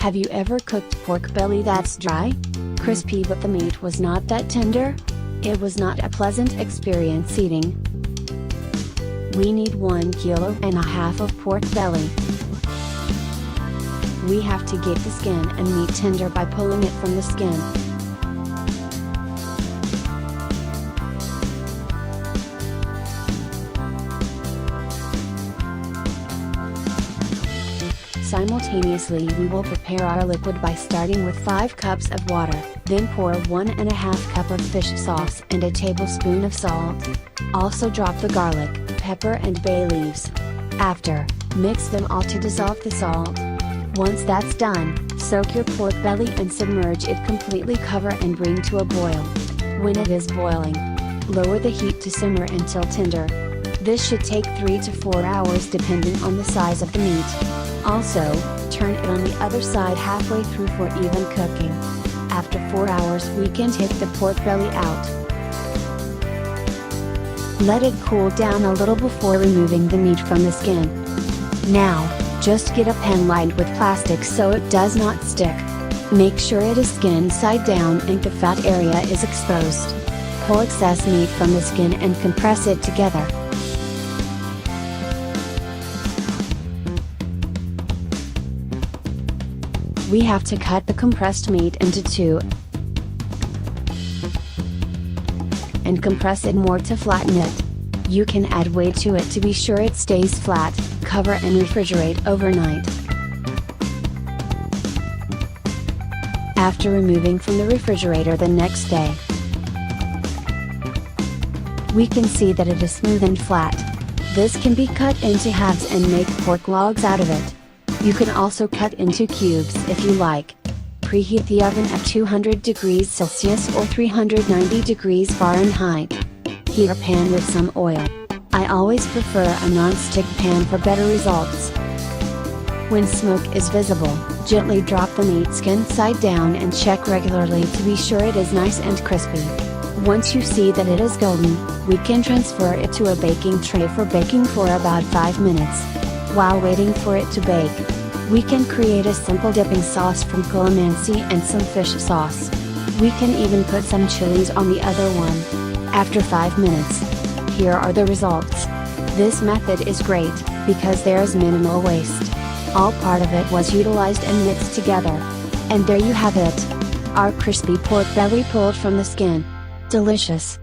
Have you ever cooked pork belly that's dry? Crispy but the meat was not that tender? It was not a pleasant experience eating. We need 1.5 kilos of pork belly. We have to get the skin and meat tender by pulling it from the skin. Simultaneously we will prepare our liquid by starting with 5 cups of water, then pour 1.5 cup of fish sauce and a tablespoon of salt. Also drop the garlic, pepper and bay leaves. After, mix them all to dissolve the salt. Once that's done, soak your pork belly and submerge it completely, cover and bring to a boil. When it is boiling, lower the heat to simmer until tender. This should take 3 to 4 hours depending on the size of the meat. Also, turn it on the other side halfway through for even cooking. After 4 hours we can take the pork belly out. Let it cool down a little before removing the meat from the skin. Now, just get a pan lined with plastic so it does not stick. Make sure it is skin side down and the fat area is exposed. Pull excess meat from the skin and compress it together. We have to cut the compressed meat into 2 and compress it more to flatten it. You can add weight to it to be sure it stays flat, cover and refrigerate overnight. After removing from the refrigerator the next day, we can see that it is smooth and flat. This can be cut into halves and make pork logs out of it. You can also cut into cubes if you like. Preheat the oven at 200 degrees Celsius or 390 degrees Fahrenheit. Heat a pan with some oil. I always prefer a non-stick pan for better results. When smoke is visible, gently drop the meat skin side down and check regularly to be sure it is nice and crispy. Once you see that it is golden, we can transfer it to a baking tray for baking for about 5 minutes. While waiting for it to bake, we can create a simple dipping sauce from calamansi and some fish sauce. We can even put some chilies on the other one. After 5 minutes, here are the results. This method is great, because there is minimal waste. All part of it was utilized and mixed together. And there you have it. Our crispy pork belly pulled from the skin. Delicious.